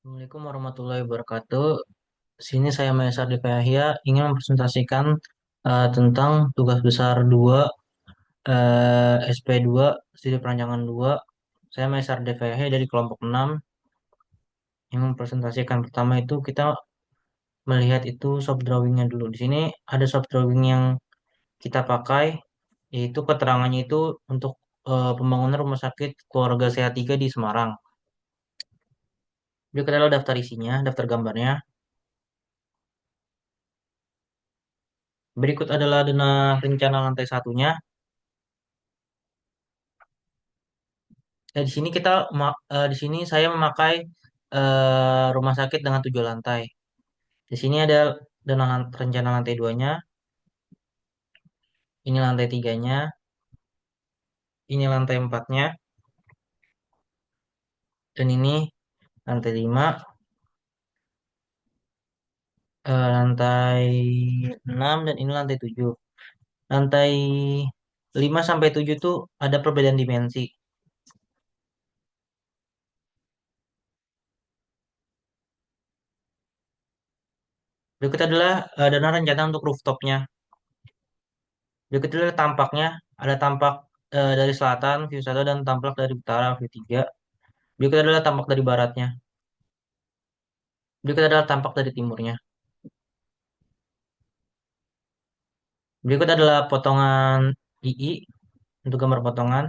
Assalamualaikum warahmatullahi wabarakatuh. Sini saya Maesar Dika Yahya ingin mempresentasikan tentang tugas besar 2 SP2 studi perancangan 2. Saya Maesar Dika Yahya dari kelompok 6 yang mempresentasikan. Pertama itu kita melihat itu soft drawingnya dulu. Di sini ada soft drawing yang kita pakai, yaitu keterangannya itu untuk pembangunan rumah sakit keluarga sehat 3 di Semarang. Berikut adalah daftar isinya, daftar gambarnya. Berikut adalah dana rencana lantai satunya. Di sini di sini saya memakai rumah sakit dengan 7 lantai. Di sini ada rencana lantai duanya, ini lantai tiganya, ini lantai empatnya, dan ini lantai 5, lantai 6, dan ini lantai 7. Lantai 5 sampai 7 tuh ada perbedaan dimensi. Berikut adalah dana rencana untuk rooftopnya. Berikut adalah tampaknya, ada tampak dari selatan, view 1, dan tampak dari utara, view 3. Berikut adalah tampak dari baratnya. Berikut adalah tampak dari timurnya. Berikut adalah potongan II untuk gambar potongan.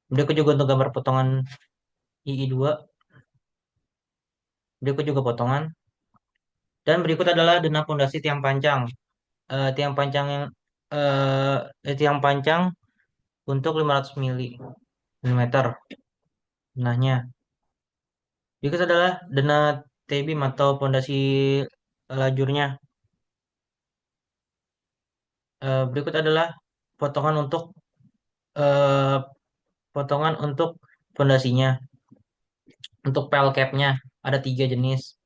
Berikut juga untuk gambar potongan II2. Berikut juga potongan. Dan berikut adalah dana pondasi tiang pancang. Tiang pancang yang tiang pancang untuk 500 mm benahnya. Berikut adalah dana T-beam atau pondasi lajurnya. Berikut adalah potongan untuk eh, potongan untuk pondasinya. Untuk pel capnya ada 3 jenis.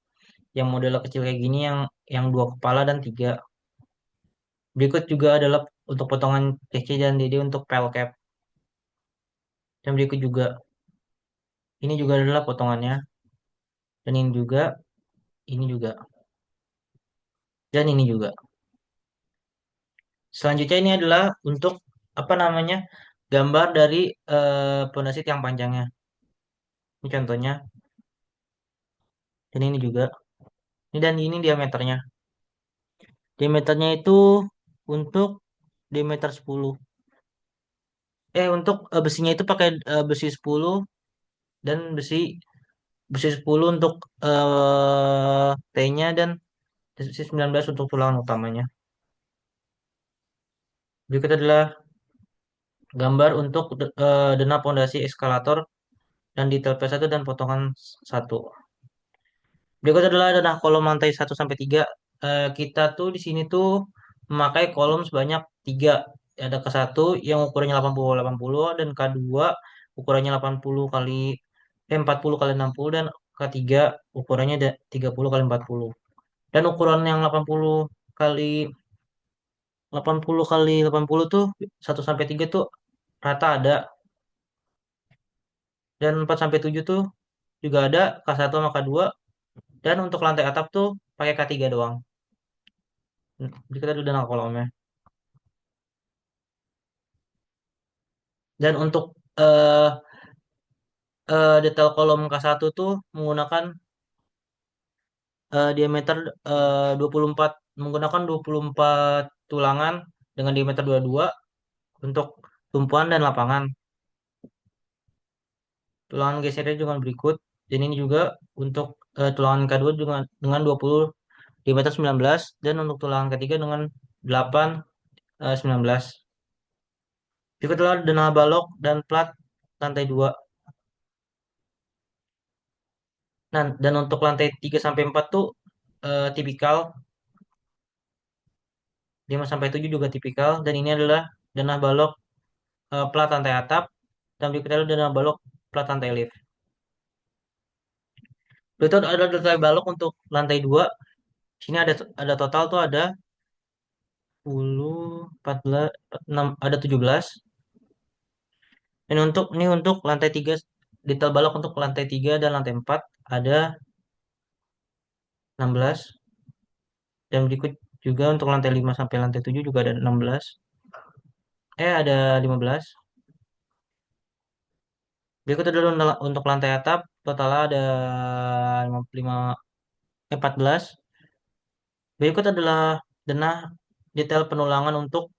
Yang model kecil kayak gini, yang 2 kepala dan 3. Berikut juga adalah untuk potongan CC dan DD untuk pel cap. Dan berikut juga ini juga adalah potongannya, dan ini juga, dan ini juga. Selanjutnya ini adalah untuk apa namanya, gambar dari pondasi tiang panjangnya. Ini contohnya, dan ini juga. Ini dan ini diameternya. Diameternya itu untuk diameter 10. Untuk besinya itu pakai besi 10, dan besi besi 10 untuk T-nya, dan besi 19 untuk tulangan utamanya. Berikut adalah gambar untuk dena pondasi eskalator dan detail P1 dan potongan 1. Berikut adalah dena kolom lantai 1 sampai 3. Kita tuh di sini tuh memakai kolom sebanyak 3. Ada K1 yang ukurannya 80 kali 80, dan K2 ukurannya 40 kali 60, dan K3 ukurannya 30 kali 40. Dan ukuran yang kali 80 kali 80 tuh 1 sampai 3 tuh rata ada, dan 4 sampai 7 tuh juga ada, K1 sama K2. Dan untuk lantai atap tuh pakai K3 doang. Jadi kita udah nangkap kolomnya. Dan untuk eh, detail kolom K1 tuh menggunakan diameter 24, menggunakan 24 tulangan dengan diameter 22 untuk tumpuan dan lapangan. Tulangan gesernya juga berikut. Dan ini juga untuk tulangan kedua dengan 20 diameter 19, dan untuk tulangan ketiga dengan 8 19. Berikut adalah dena balok dan plat lantai 2. Nah, dan untuk lantai 3 sampai 4 tuh tipikal, 5 sampai 7 juga tipikal, dan ini adalah dena balok plat lantai atap, dan berikut adalah dena balok plat lantai lift. Berikut ada detail balok untuk lantai 2. Sini ada total tuh ada 10, 14, 6, ada 17. Ini untuk lantai 3 detail balok untuk lantai 3 dan lantai 4 ada 16, dan berikut juga untuk lantai 5 sampai lantai 7 juga ada 16. Ada 15. Berikut adalah untuk lantai atap, totalnya ada 55, 14. Berikut adalah denah detail penulangan untuk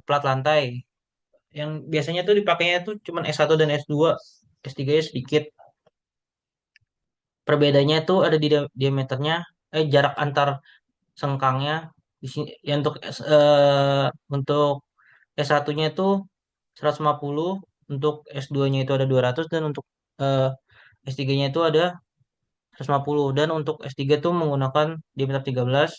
plat lantai. Yang biasanya tuh dipakainya tuh cuman S1 dan S2. S3 nya sedikit. Perbedaannya itu ada di diameternya, jarak antar sengkangnya. Di sini ya untuk S1-nya itu 150, untuk S2-nya itu ada 200, dan untuk eh, S3-nya itu ada 150, dan untuk S3 tuh menggunakan diameter 13,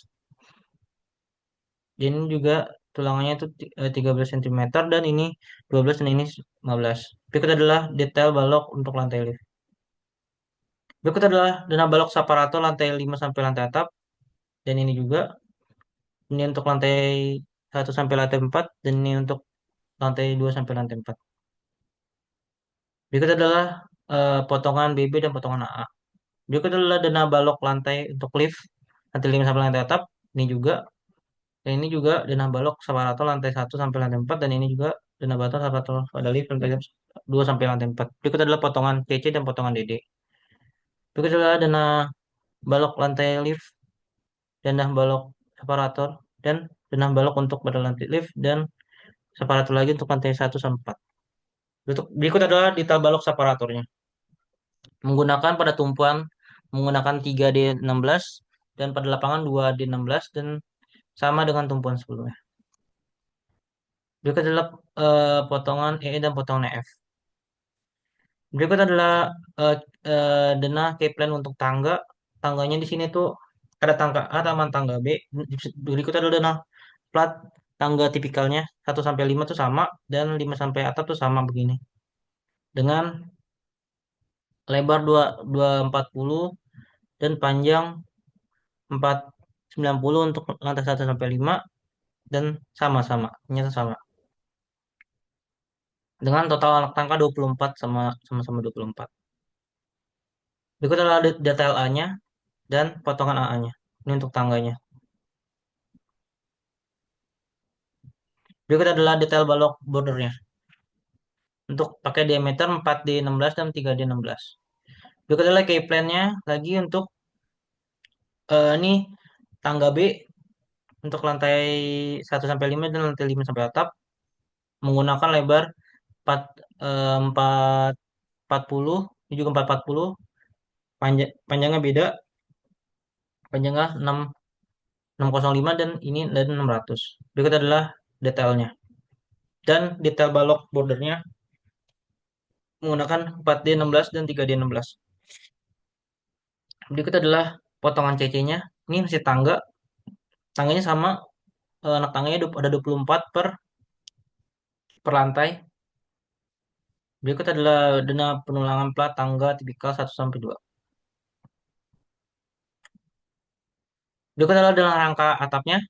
dan ini juga tulangannya itu 13 cm, dan ini 12, dan ini 15. Berikut adalah detail balok untuk lantai lift. Berikut adalah dana balok separator lantai 5 sampai lantai atap, dan ini juga ini untuk lantai 1 sampai lantai 4, dan ini untuk lantai 2 sampai lantai 4. Berikut adalah potongan BB dan potongan AA. Berikut adalah dana balok lantai untuk lift lantai 5 sampai lantai atap. Ini juga, dan ini juga dana balok separator lantai 1 sampai lantai 4, dan ini juga dana balok separator pada lift lantai 2 sampai lantai 4. Berikut adalah potongan CC dan potongan DD. Berikut adalah dana balok lantai lift, dana balok separator, dan dana balok untuk pada lantai lift dan separator lagi untuk lantai 1 sampai 4. Berikut adalah detail balok separatornya. Menggunakan pada tumpuan menggunakan 3D16, dan pada lapangan 2D16, dan sama dengan tumpuan sebelumnya. Berikut adalah potongan EE dan potongan EF. Berikut adalah eh, denah keyplan untuk tangga. Tangganya di sini tuh ada tangga A sama tangga B. Berikut adalah denah plat tangga tipikalnya 1 sampai 5 tuh sama, dan 5 sampai atas tuh sama begini. Dengan lebar 240 dan panjang 490 untuk lantai 1 sampai 5, dan sama-sama, ternyata sama. Dengan total anak tangga 24, sama-sama 24. Berikut adalah detail A-nya dan potongan AA-nya. Ini untuk tangganya. Berikut adalah detail balok bordernya. Untuk pakai diameter 4D16 dan 3D16. Berikut adalah keyplan-nya lagi untuk ini tangga B untuk lantai 1 sampai 5 dan lantai 5 sampai atap, menggunakan lebar 4, 4, 40, ini juga 440, panjangnya beda, panjangnya 605, dan ini dan 600. Berikut adalah detailnya. Dan detail balok bordernya menggunakan 4D16 dan 3D16. Berikut adalah potongan CC-nya. Ini masih tangga. Tangganya sama, anak tangganya ada 24 per lantai. Berikut adalah dana penulangan plat tangga tipikal 1 sampai 2. Berikut adalah dana rangka atapnya.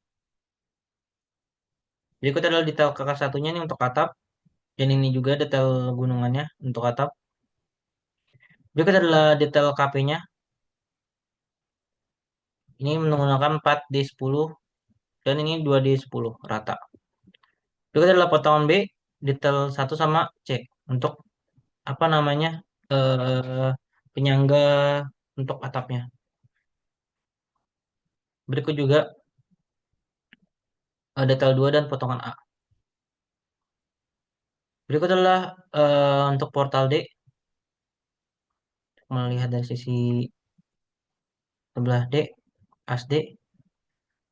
Berikut adalah detail kakak satunya nih untuk atap. Dan ini juga detail gunungannya untuk atap. Berikut adalah detail KP-nya. Ini menggunakan 4D10, dan ini 2D10 rata. Berikut adalah potongan B, detail 1 sama C untuk apa namanya penyangga untuk atapnya. Berikut juga detail 2 dan potongan A. Berikut adalah untuk portal D, melihat dari sisi sebelah D, as D.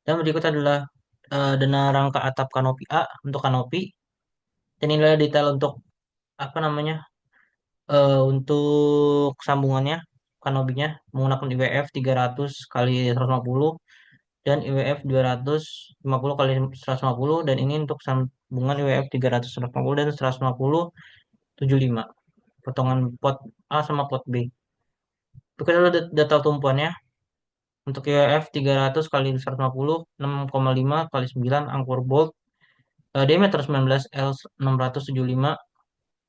Dan berikut adalah dana rangka atap kanopi A untuk kanopi. Dan ini adalah detail untuk apa namanya untuk sambungannya, kanopinya menggunakan IWF 300 kali 150, dan IWF 250 kali 150, dan ini untuk sambungan IWF 300, 150, dan 150, 75. Potongan pot A sama pot B. Berikut adalah detail tumpuannya. Untuk IWF 300 kali 150, 6,5 kali 9 angkor bolt, diameter 19 L 675,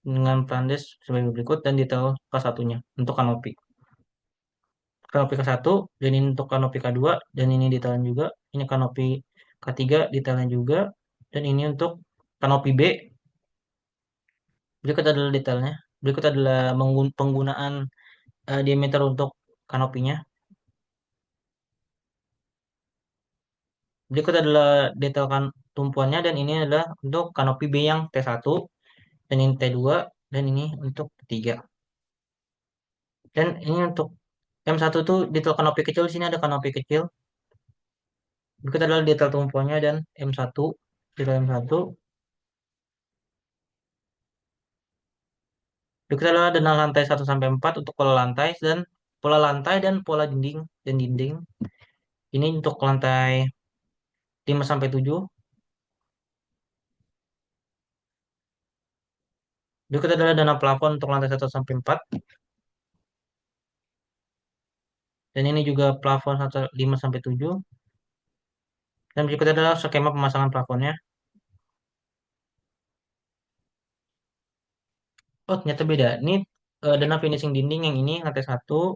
dengan plandes sebagai berikut dan detail K1-nya untuk kanopi. Kanopi K1 dan ini untuk kanopi K2 dan ini detailnya juga. Ini kanopi K3 detailnya juga dan ini untuk kanopi B. Berikut adalah detailnya. Berikut adalah penggunaan diameter untuk kanopinya. Berikut adalah detail tumpuannya dan ini adalah untuk kanopi B yang T1 dan ini T2 dan ini untuk T3. Dan ini untuk M1 tuh detail kanopi kecil, di sini ada kanopi kecil. Berikut adalah detail tumpuannya dan M1, detail M1. Berikut adalah denah lantai 1 sampai 4 untuk pola lantai dan pola dinding. Ini untuk lantai 5 sampai 7. Berikut adalah dana plafon untuk lantai 1 sampai 4. Dan ini juga plafon 5 sampai 7. Dan berikut adalah skema pemasangan plafonnya. Oh, ternyata beda. Ini dana finishing dinding yang ini lantai 1,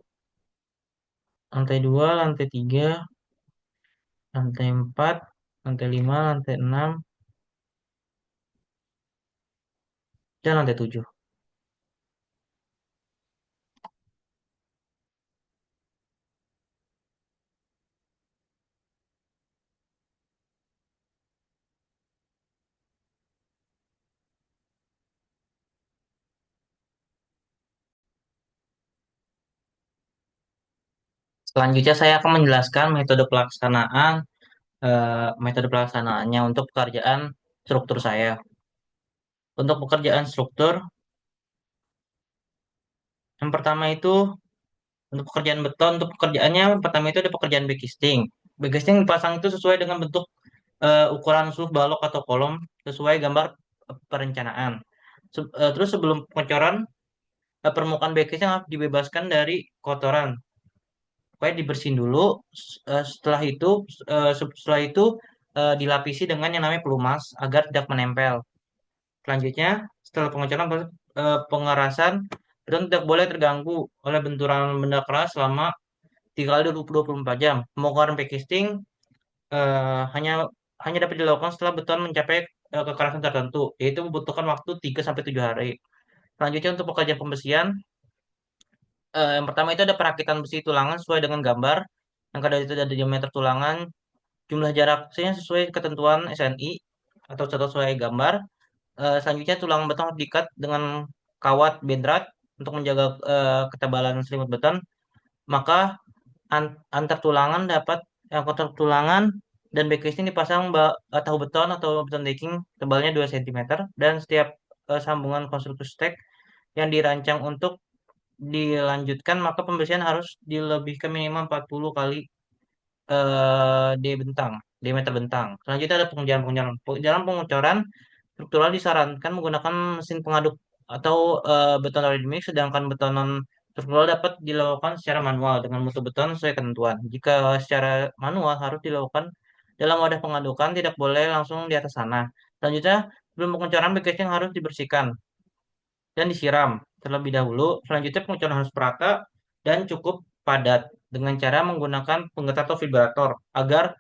lantai 2, lantai 3, lantai 4, lantai 5, lantai 6, dan lantai 7. Selanjutnya saya akan menjelaskan metode pelaksanaannya untuk pekerjaan struktur saya. Untuk pekerjaan struktur, yang pertama itu untuk pekerjaan beton, untuk pekerjaannya yang pertama itu ada pekerjaan backcasting. Backcasting dipasang itu sesuai dengan bentuk ukuran suf balok atau kolom sesuai gambar perencanaan. Terus sebelum pengecoran, permukaan backcasting harus dibebaskan dari kotoran. Pokoknya dibersihin dulu. Setelah itu dilapisi dengan yang namanya pelumas agar tidak menempel. Selanjutnya, setelah pengecoran pengerasan, beton tidak boleh terganggu oleh benturan benda keras selama 3 kali 24 jam. Pembongkaran backcasting hanya hanya dapat dilakukan setelah beton mencapai kekerasan tertentu, yaitu membutuhkan waktu 3 sampai 7 hari. Selanjutnya untuk pekerjaan pembersihan, yang pertama itu ada perakitan besi tulangan sesuai dengan gambar. Yang kedua itu ada diameter tulangan, jumlah jaraknya sesuai ketentuan SNI atau sesuai gambar. Selanjutnya tulang beton harus diikat dengan kawat benrat untuk menjaga ketebalan selimut beton. Maka antar tulangan antar tulangan dan backcasting dipasang tahu beton atau beton decking tebalnya 2 cm dan setiap sambungan konstruksi stek yang dirancang untuk dilanjutkan maka pembersihan harus dilebihkan minimal 40 kali diameter bentang. Selanjutnya ada pengejaran-pengejaran. Dalam pengecoran struktural disarankan menggunakan mesin pengaduk atau beton ready mix, sedangkan betonan struktural dapat dilakukan secara manual dengan mutu beton sesuai ketentuan. Jika secara manual harus dilakukan dalam wadah pengadukan, tidak boleh langsung di atas tanah. Selanjutnya, sebelum pengecoran backcasting harus dibersihkan dan disiram terlebih dahulu. Selanjutnya pengecoran harus merata dan cukup padat dengan cara menggunakan penggetar atau vibrator agar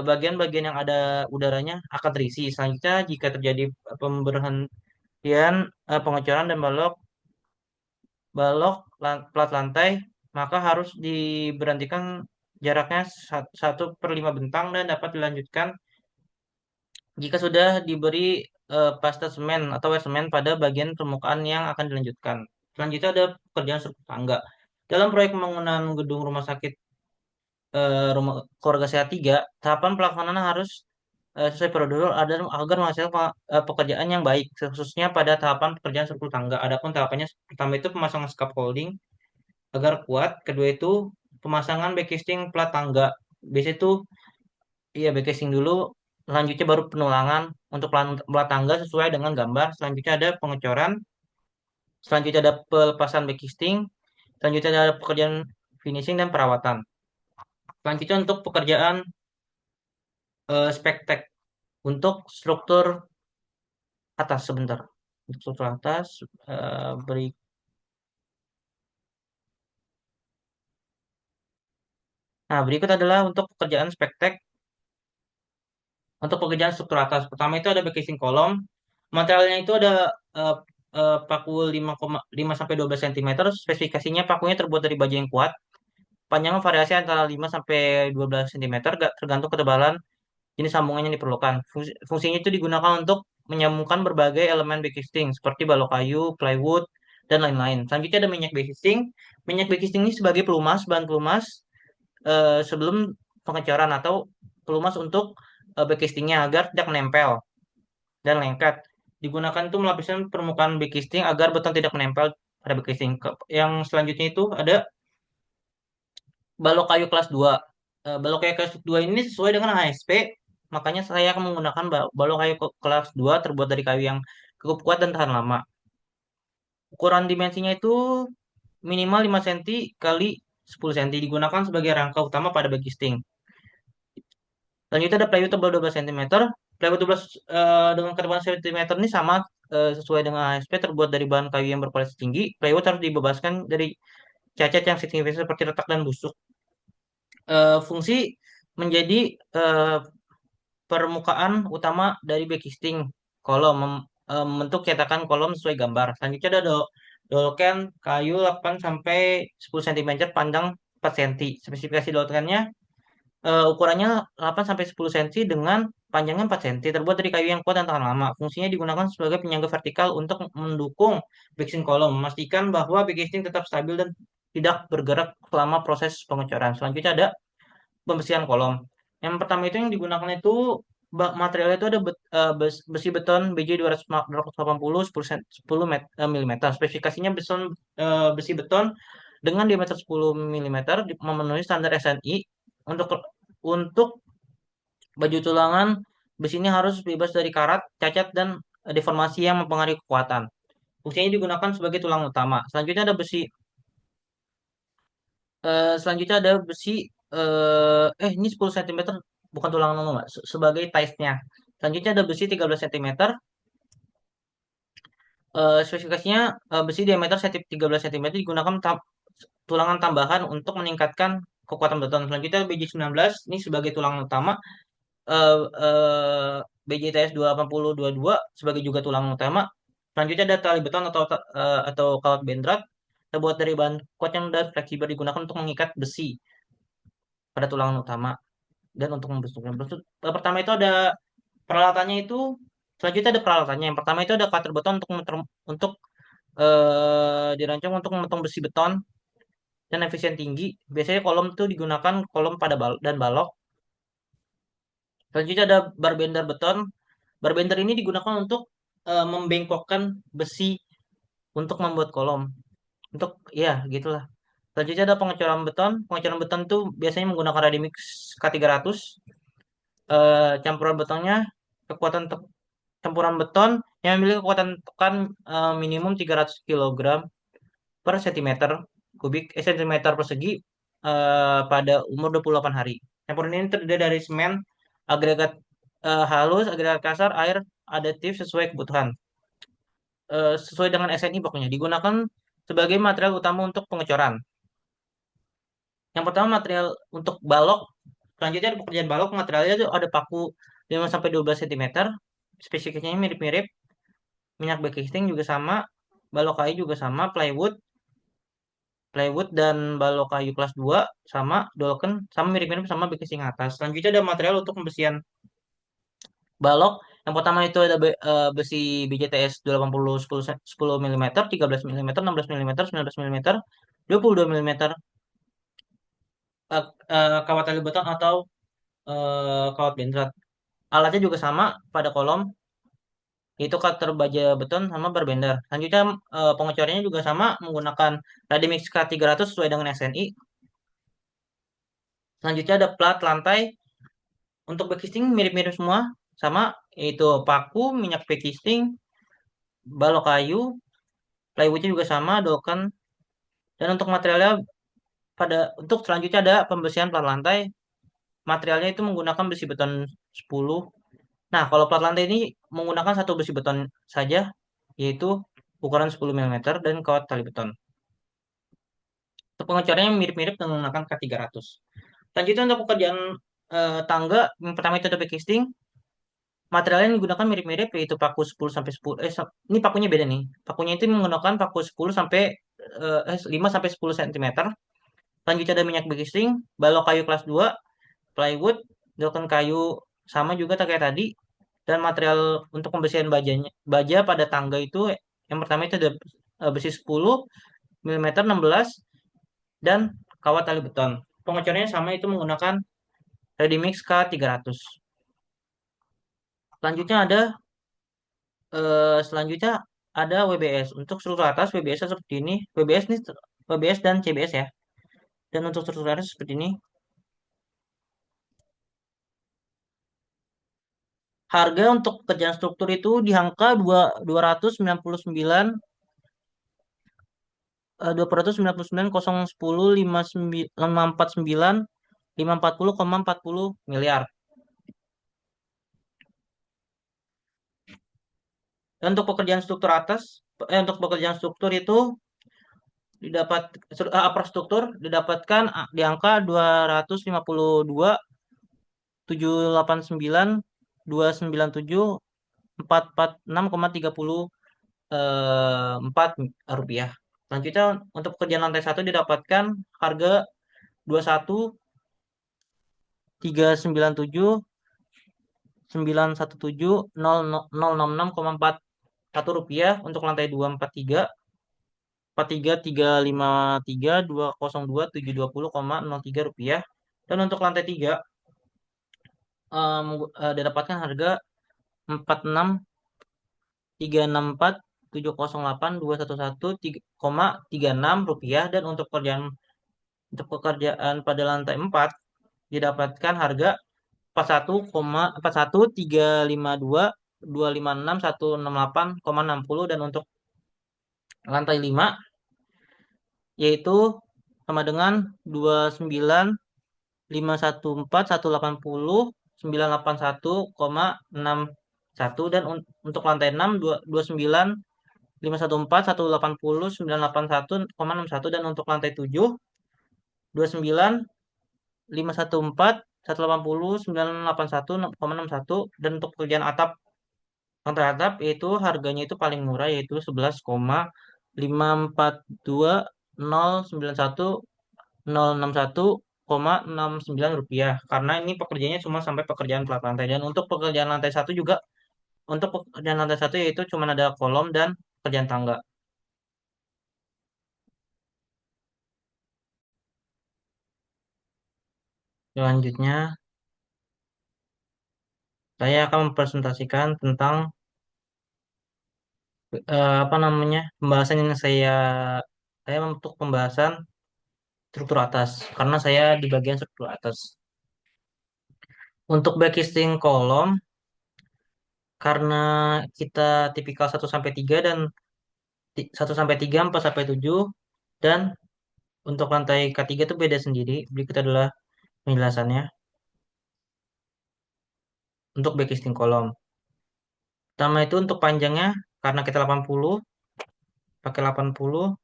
bagian-bagian yang ada udaranya akan terisi. Selanjutnya, jika terjadi pemberhentian pengecoran dan balok plat lantai, maka harus diberhentikan jaraknya 1/5 bentang dan dapat dilanjutkan jika sudah diberi pasta semen atau wet semen pada bagian permukaan yang akan dilanjutkan. Selanjutnya ada pekerjaan struktur tangga. Dalam proyek pembangunan gedung rumah sakit rumah keluarga sehat 3, tahapan pelaksanaan harus sesuai prosedur agar menghasilkan pekerjaan yang baik, khususnya pada tahapan pekerjaan struktur tangga. Adapun tahapannya pertama itu pemasangan scaffolding agar kuat, kedua itu pemasangan backcasting plat tangga. Biasanya itu iya backcasting dulu, selanjutnya baru penulangan untuk plat tangga sesuai dengan gambar. Selanjutnya ada pengecoran, selanjutnya ada pelepasan backcasting, selanjutnya ada pekerjaan finishing dan perawatan. Selanjutnya untuk pekerjaan spektek untuk struktur atas sebentar. Untuk struktur atas, beri. Nah, berikut adalah untuk pekerjaan spektek untuk pekerjaan struktur atas. Pertama itu ada backing kolom. Materialnya itu ada eh, paku 5,5 sampai 12 cm. Spesifikasinya pakunya terbuat dari baja yang kuat. Panjangnya variasi antara 5 sampai 12 cm, tergantung ketebalan jenis sambungan yang diperlukan. Fungsinya itu digunakan untuk menyambungkan berbagai elemen backcasting seperti balok kayu, plywood, dan lain-lain. Selanjutnya ada minyak backcasting. Minyak backcasting ini sebagai pelumas, bahan pelumas sebelum pengecoran atau pelumas untuk backcastingnya agar tidak menempel dan lengket. Digunakan itu melapiskan permukaan backcasting agar beton tidak menempel pada backcasting. Yang selanjutnya itu ada balok kayu kelas 2. Balok kayu kelas 2 ini sesuai dengan HSP, makanya saya akan menggunakan balok kayu kelas 2 terbuat dari kayu yang cukup kuat dan tahan lama. Ukuran dimensinya itu minimal 5 cm kali 10 cm, digunakan sebagai rangka utama pada backcasting. Selanjutnya ada plywood tebal 12 cm. Plywood 12 dengan ketebalan cm ini sama sesuai dengan ASP, terbuat dari bahan kayu yang berkualitas tinggi. Plywood harus dibebaskan dari cacat yang signifikan seperti retak dan busuk. Fungsi menjadi eh, permukaan utama dari backcasting kolom, membentuk cetakan kolom sesuai gambar. Selanjutnya ada dolken kayu 8 sampai 10 cm, panjang 4 cm. Spesifikasi dolkennya ukurannya 8 sampai 10 cm dengan panjangnya 4 cm, terbuat dari kayu yang kuat dan tahan lama. Fungsinya digunakan sebagai penyangga vertikal untuk mendukung backcasting kolom, memastikan bahwa backcasting tetap stabil dan tidak bergerak selama proses pengecoran. Selanjutnya ada pembersihan kolom. Yang pertama itu yang digunakan itu materialnya itu ada besi beton BJ 280 mm. Spesifikasinya besi beton dengan diameter 10 mm memenuhi standar SNI. Untuk baju tulangan besi ini harus bebas dari karat, cacat, dan deformasi yang mempengaruhi kekuatan. Fungsinya digunakan sebagai tulang utama. Selanjutnya ada besi ini 10 cm, bukan tulang utama, Mbak, sebagai taisnya. Selanjutnya ada besi 13 cm. Spesifikasinya besi diameter 13 cm digunakan tulangan tambahan untuk meningkatkan kekuatan beton. Selanjutnya BJ19 ini sebagai tulang utama, BJTS 28022 sebagai juga tulang utama. Selanjutnya ada tali beton atau kawat bendrat terbuat dari bahan kuat yang dan fleksibel, digunakan untuk mengikat besi pada tulang utama dan untuk membentuknya. Pertama itu ada peralatannya itu. Selanjutnya ada peralatannya. Yang pertama itu ada cutter beton untuk dirancang untuk memotong besi beton dan efisien tinggi. Biasanya kolom itu digunakan kolom pada dan balok. Selanjutnya ada barbender beton. Barbender ini digunakan untuk membengkokkan besi untuk membuat kolom. Untuk ya gitulah. Selanjutnya ada pengecoran beton. Pengecoran beton itu biasanya menggunakan ready mix K300. Campuran betonnya kekuatan campuran beton yang memiliki kekuatan tekan minimum 300 kg per centimeter persegi pada umur 28 hari. Campuran ini terdiri dari semen, agregat halus, agregat kasar, air, aditif sesuai kebutuhan. Sesuai dengan SNI pokoknya. Digunakan sebagai material utama untuk pengecoran. Yang pertama material untuk balok. Selanjutnya ada pekerjaan balok. Materialnya itu ada paku 5 sampai 12 cm. Spesifikasinya mirip-mirip. Minyak backcasting juga sama. Balok kayu juga sama. Plywood dan balok kayu kelas 2 sama. Dolken sama, mirip-mirip sama backcasting atas. Selanjutnya ada material untuk pembersihan balok. Yang pertama itu ada besi BJTS 280 10 mm, 13 mm, 16 mm, 19 mm, 22 mm, kawat tali beton atau kawat bendrat. Alatnya juga sama pada kolom, yaitu cutter baja beton sama berbender. Selanjutnya pengecorannya juga sama menggunakan Radimix K300 sesuai dengan SNI. Selanjutnya ada plat lantai. Untuk backcasting mirip-mirip semua, sama, yaitu paku, minyak backcasting, balok kayu, plywoodnya juga sama, dolken. Dan untuk materialnya untuk selanjutnya ada pembersihan plat lantai. Materialnya itu menggunakan besi beton 10. Nah, kalau plat lantai ini menggunakan satu besi beton saja, yaitu ukuran 10 mm dan kawat tali beton. Untuk pengecorannya mirip-mirip dengan menggunakan K300. Selanjutnya untuk pekerjaan tangga, yang pertama itu ada backcasting. Material yang digunakan mirip-mirip yaitu paku 10 sampai 10 ini pakunya beda nih. Pakunya itu menggunakan paku 10 sampai 5 sampai 10 cm. Selanjutnya ada minyak baking, balok kayu kelas 2, plywood, doken kayu sama juga kayak tadi. Dan material untuk pembersihan bajanya, baja pada tangga itu yang pertama itu ada besi 10 mm 16 dan kawat tali beton. Pengecorannya sama itu menggunakan ready mix K300. Selanjutnya ada selanjutnya ada WBS. Untuk struktur atas WBS seperti ini. WBS ini WBS dan CBS ya. Dan untuk struktur atas seperti ini. Harga untuk pekerjaan struktur itu di angka 299 299,010 549 540,40 miliar. Dan untuk pekerjaan struktur atas untuk pekerjaan struktur itu didapat infrastruktur didapatkan di angka 259 289 297 446,34 rupiah. Selanjutnya untuk pekerjaan lantai satu didapatkan harga 21 397 917 066,41 rupiah. Untuk lantai 2 43 353 rupiah. Dan untuk lantai 3 didapatkan harga 46 364 708 211 rupiah. Dan untuk pekerjaan pada lantai 4 didapatkan harga 41,41 352 256 168,60. Dan untuk lantai 5 yaitu sama dengan 29 514 180 981,61. Dan untuk lantai 6 29 514 180 981,61. Dan untuk lantai 7 29 514 180 981,61. Dan untuk pekerjaan atap lantai atap yaitu harganya itu paling murah yaitu 11,542,091,061,69 rupiah, karena ini pekerjaannya cuma sampai pekerjaan plat lantai. Dan untuk pekerjaan lantai satu juga, untuk pekerjaan lantai satu yaitu cuma ada kolom dan pekerjaan tangga. Selanjutnya saya akan mempresentasikan tentang apa namanya pembahasan yang saya untuk pembahasan struktur atas, karena saya di bagian struktur atas. Untuk backcasting kolom, karena kita tipikal 1 sampai 3 dan 1 sampai 3 4 sampai 7, dan untuk lantai K3 itu beda sendiri. Berikut adalah penjelasannya untuk backcasting kolom. Pertama itu untuk panjangnya, karena kita 80 pakai 80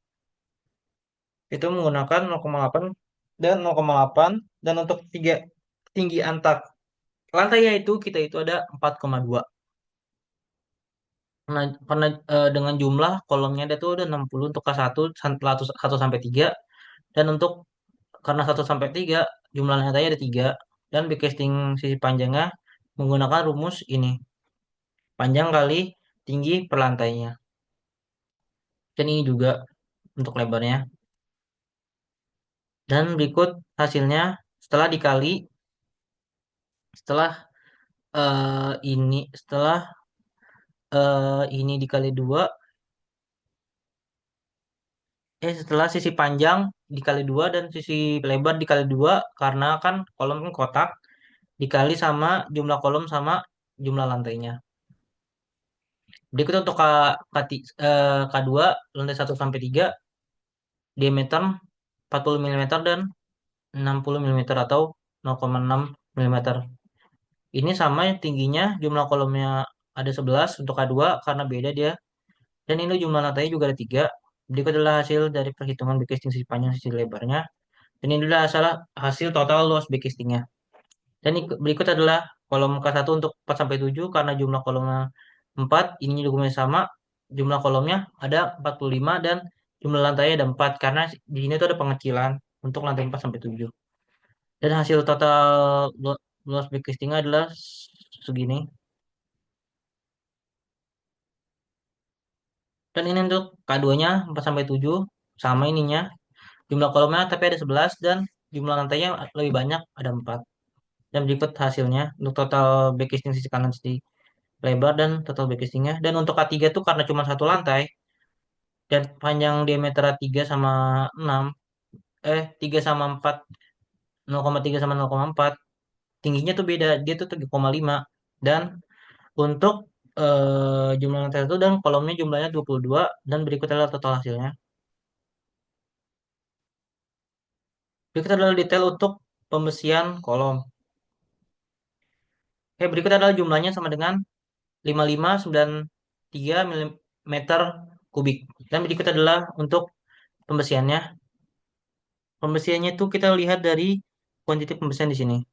itu menggunakan 0,8 dan 0,8. Dan untuk tinggi antak lantainya itu kita itu ada 4,2. Karena dengan jumlah kolomnya ada tuh ada 60 untuk K1 1 sampai 3. Dan untuk karena 1 sampai 3 jumlah lantainya ada 3. Dan backcasting sisi panjangnya menggunakan rumus ini. Panjang kali tinggi per lantainya. Dan ini juga untuk lebarnya. Dan berikut hasilnya setelah dikali setelah ini dikali 2, setelah sisi panjang dikali 2 dan sisi lebar dikali 2, karena kan kolom kan kotak, dikali sama jumlah kolom sama jumlah lantainya. Berikut untuk K2 lantai 1 sampai 3 diameter 40 mm dan 60 mm atau 0,6 mm. Ini sama tingginya, jumlah kolomnya ada 11 untuk K2 karena beda dia Dan ini jumlah lantainya juga ada tiga. Berikut adalah hasil dari perhitungan backcasting sisi panjang sisi lebarnya. Dan ini adalah hasil total luas backcastingnya. Dan berikut adalah kolom K1 untuk 4 sampai 7 karena jumlah kolomnya 4, ininya juga sama. Jumlah kolomnya ada 45 dan jumlah lantainya ada 4 karena di sini tuh ada pengecilan untuk lantai 4 sampai 7. Dan hasil total luas backcastingnya adalah segini. Dan ini untuk K2-nya 4 sampai 7 sama ininya. Jumlah kolomnya tapi ada 11 dan jumlah lantainya lebih banyak ada 4. Dan berikut hasilnya untuk total backcasting sisi kanan sisi lebar dan total backcastingnya. Dan untuk K3 tuh karena cuma satu lantai dan panjang diameter 3 sama 6, 3 sama 4, 0,3 sama 0,4, tingginya tuh beda, dia tuh 3,5. Dan untuk jumlah lantai satu dan kolomnya jumlahnya 22 dan berikut adalah total hasilnya. Berikut adalah detail untuk pembesian kolom. Berikut adalah jumlahnya sama dengan 5593 meter kubik. Dan berikut adalah untuk pembesiannya. Pembesiannya itu kita lihat dari kuantiti pembesian di sini.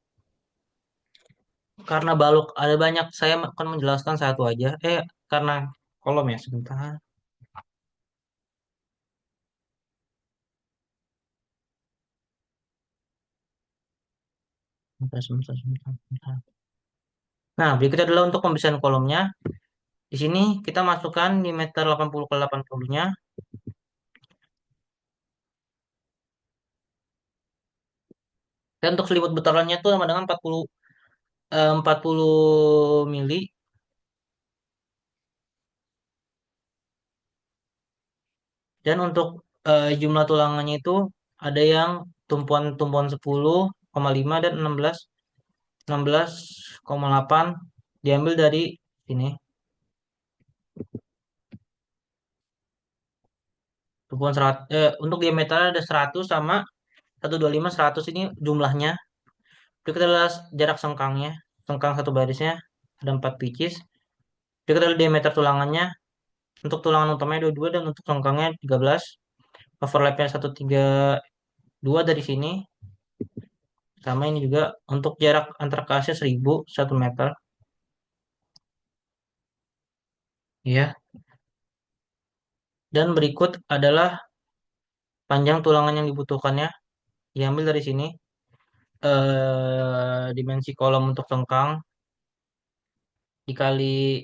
Karena balok ada banyak, saya akan menjelaskan satu aja. Karena kolom ya, sebentar. Sebentar, sebentar, sebentar, sebentar. Nah, berikut adalah untuk pembesian kolomnya. Di sini kita masukkan di meter 80 ke 80-nya. Dan untuk selimut betarannya itu sama dengan 40 mili. Dan untuk jumlah tulangannya itu ada yang tumpuan-tumpuan 10,5 dan 16,8 diambil dari sini. Untuk diameter ada 100 sama 125 100 ini jumlahnya. Berikut adalah jarak sengkangnya. Sengkang satu barisnya ada 4 pieces. Berikut adalah diameter tulangannya. Untuk tulangan utamanya 22 dan untuk sengkangnya 13. Overlapnya 132 dari sini. Sama ini juga untuk jarak antar kasnya 1 meter. Ya. Dan berikut adalah panjang tulangan yang dibutuhkannya. Diambil dari sini. Dimensi kolom untuk sengkang dikali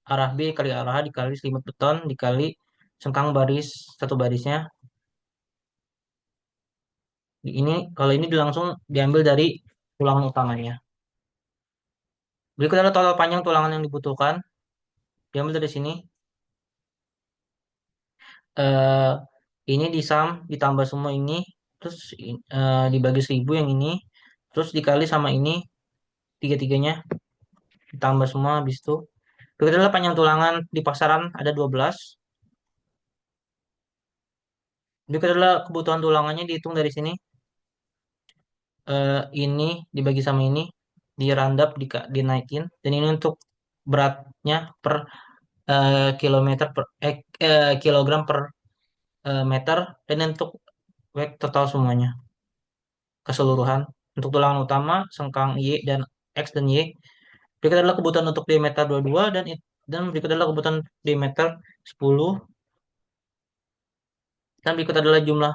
arah B kali arah A dikali selimut beton dikali sengkang baris satu barisnya. Ini kalau ini langsung diambil dari tulangan utamanya. Berikut adalah total panjang tulangan yang dibutuhkan. Diambil dari sini. eh ini disam ditambah semua ini terus dibagi 1000 yang ini terus dikali sama ini tiga-tiganya ditambah semua habis itu. Berikut adalah panjang tulangan di pasaran ada 12. Berikut adalah kebutuhan tulangannya dihitung dari sini. Ini dibagi sama ini dirandap dinaikin dan ini untuk beratnya per kilometer kilogram per meter dan untuk weight total semuanya keseluruhan untuk tulangan utama sengkang Y dan X dan Y. Berikut adalah kebutuhan untuk diameter 22 dan berikut adalah kebutuhan diameter 10 dan berikut adalah jumlah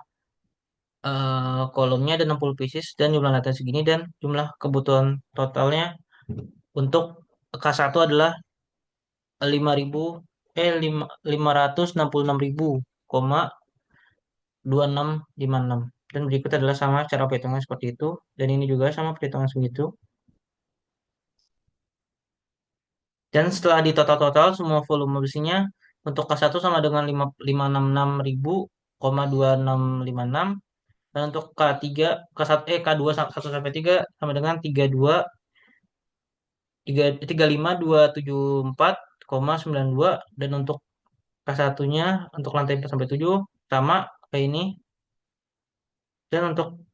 kolomnya ada 60 pieces dan jumlah latihan segini dan jumlah kebutuhan totalnya untuk K1 adalah 5.000 566.000 koma 2656 dan berikut adalah sama cara perhitungan seperti itu dan ini juga sama perhitungan segitu dan setelah di total-total semua volume besinya untuk K1 sama dengan 566.000 koma 2656 dan untuk K3 K1 K2 1 sampai 3 sama dengan 35.274,92 dan untuk K1-nya untuk lantai 4 sampai 7 sama kayak ini dan untuk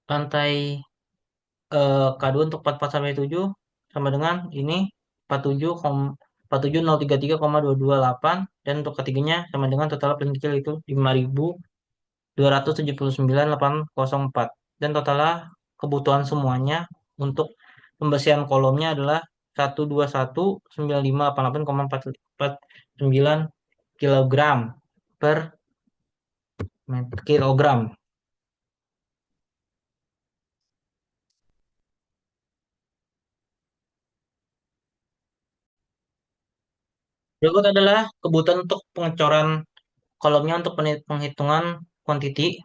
lantai K2 untuk 44 sampai 7 sama dengan ini 47, 47.033,228 dan untuk ketiganya sama dengan total paling kecil itu 5.279.804 dan totalnya kebutuhan semuanya untuk pembersihan kolomnya adalah 121.9588,449 kilogram per kilogram. Berikut adalah kebutuhan untuk pengecoran kolomnya untuk penghitungan quantity.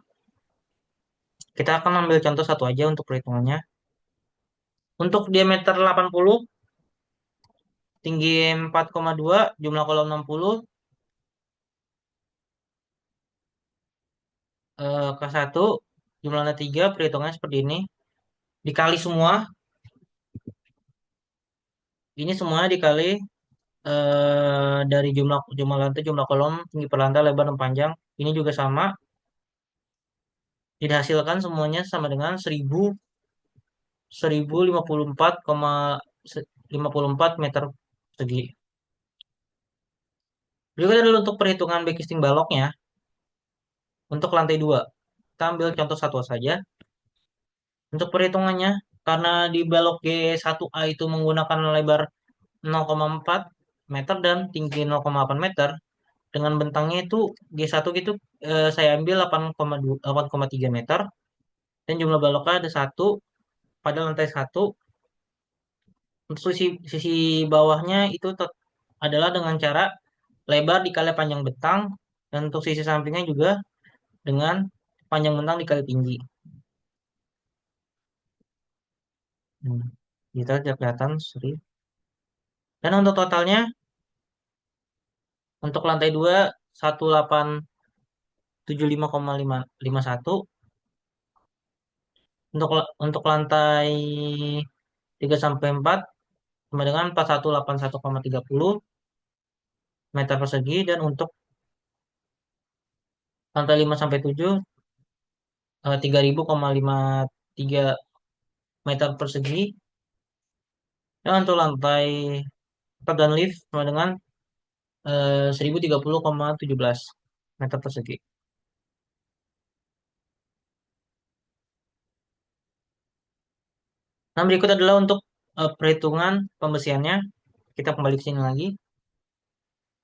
Kita akan ambil contoh satu aja untuk perhitungannya. Untuk diameter 80, tinggi 4,2, jumlah kolom 60, ke 1, jumlahnya 3, perhitungannya seperti ini. Dikali semua, ini semuanya dikali dari jumlah jumlah lantai, jumlah kolom, tinggi per lantai, lebar dan panjang. Ini juga sama. Dihasilkan semuanya sama dengan 1054,54 meter persegi. Berikut adalah untuk perhitungan backcasting baloknya untuk lantai 2. Kita ambil contoh satu saja. Untuk perhitungannya, karena di balok G1A itu menggunakan lebar 0,4 meter dan tinggi 0,8 meter, dengan bentangnya itu G1 gitu saya ambil 8,2 8,3 meter dan jumlah baloknya ada satu pada lantai satu. Untuk sisi bawahnya itu adalah dengan cara lebar dikali panjang bentang dan untuk sisi sampingnya juga dengan panjang bentang dikali tinggi. Hmm. Kita aja kelihatan seri. Dan untuk totalnya untuk lantai 2 1875,551, untuk lantai 3 sampai 4 sama dengan 4181,30 meter persegi dan untuk lantai 5 sampai 7 3000,53 meter persegi dan untuk lantai atap dan lift sama dengan 1030,17 meter persegi. Nah, berikut adalah untuk perhitungan pembersihannya. Kita kembali ke sini lagi.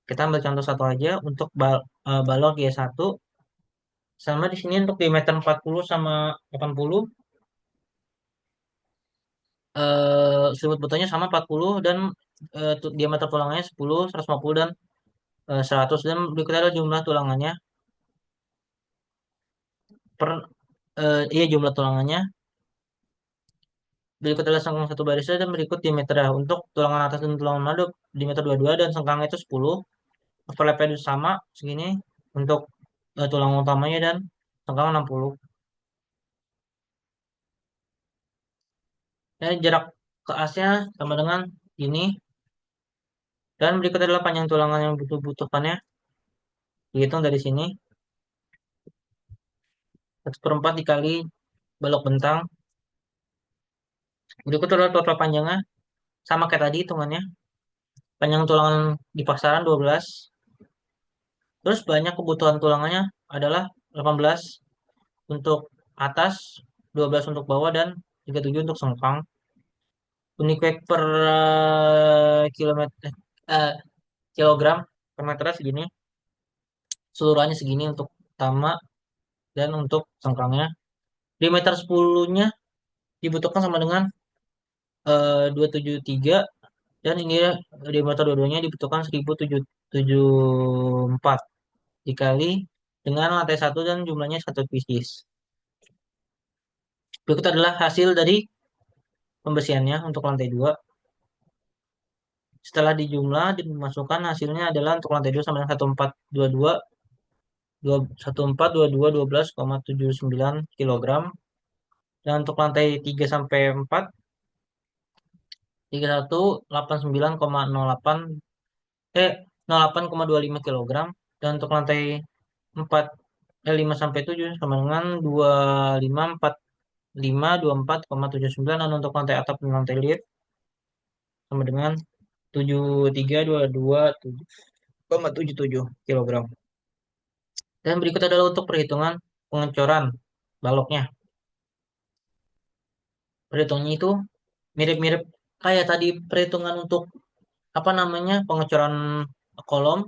Kita ambil contoh satu aja untuk balok G1. Sama di sini untuk diameter 40 sama 80. Sudut botolnya sama 40 dan diameter tulangnya 10, 150 dan 100 dan berikut adalah jumlah tulangannya per iya jumlah tulangannya. Berikut adalah sengkang satu barisnya dan berikut diameternya. Untuk tulangan atas dan tulangan bawah diameter 22 dan sengkangnya itu 10. Overlapnya itu sama segini untuk tulang utamanya dan sengkang 60. Dan jarak ke asnya sama dengan ini. Dan berikut adalah panjang tulangan yang butuhkannya. Dihitung dari sini. 1/4 dikali balok bentang. Berikut adalah total panjangnya. Sama kayak tadi hitungannya. Panjang tulangan di pasaran 12. Terus banyak kebutuhan tulangannya adalah 18 untuk atas, 12 untuk bawah, dan 37 untuk sengkang. Unit weight per kilometer eh, kilogram per meter segini. Seluruhannya segini untuk utama dan untuk sengkangnya. Diameter 10-nya dibutuhkan sama dengan 273 dan ini diameter dua-duanya dibutuhkan 1774 dikali dengan lantai satu dan jumlahnya satu pieces. Berikut adalah hasil dari pembersihannya untuk lantai 2. Setelah dijumlah dimasukkan hasilnya adalah untuk lantai 2 sama dengan 1422 12,79 kilogram. Dan untuk lantai 3 sampai 4 3189,08 08,25 kilogram. Dan untuk lantai 4 5 sampai 7 sama dengan 2545 24,79 dan untuk lantai atap dan lantai lift sama dengan 7322,77 kilogram. Dan berikut adalah untuk perhitungan pengecoran baloknya. Perhitungannya itu mirip-mirip kayak tadi perhitungan untuk apa namanya pengecoran kolom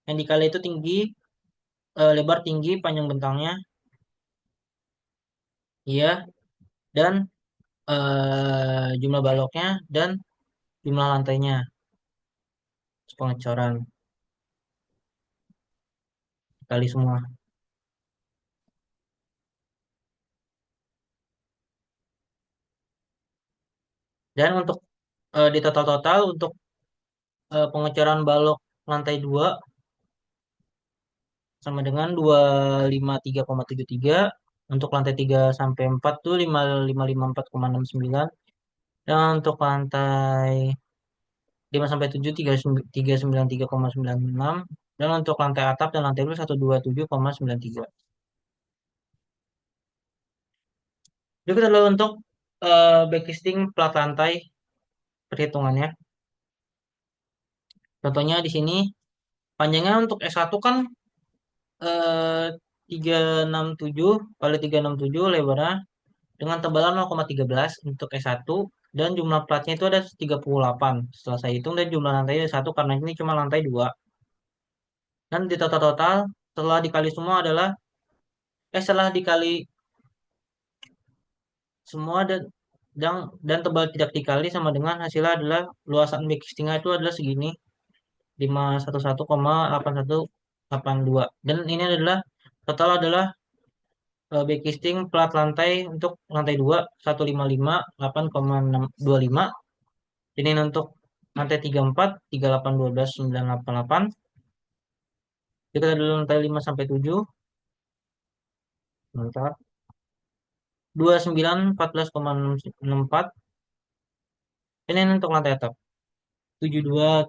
yang dikali itu tinggi, lebar tinggi, panjang bentangnya, iya, dan jumlah baloknya dan jumlah lantainya pengecoran kali semua. Dan untuk di total-total untuk pengecoran balok lantai 2 sama dengan 253,73. Untuk lantai 3 sampai 4 tuh 5554,69. Dan untuk lantai 5 sampai 7 393,96. Dan untuk lantai atap dan lantai 2 127,93. Berikut adalah untuk backlisting plat lantai perhitungannya. Contohnya di sini panjangnya untuk S1 kan eh, 367 kali 367 lebarnya dengan tebalan 0,13 untuk S1 dan jumlah platnya itu ada 38. Setelah saya hitung dan jumlah lantainya ada 1 karena ini cuma lantai 2. Dan di total-total setelah dikali semua adalah setelah dikali semua dan tebal tidak dikali sama dengan hasilnya adalah luasan backlistingnya itu adalah segini 511,8182. Dan ini adalah total adalah backlisting plat lantai untuk lantai 2 155,8,625. Ini untuk lantai 34 3812,988. Kita dulu lantai 5 sampai 7. Bentar. 2914,664. Ini untuk lantai atap. 72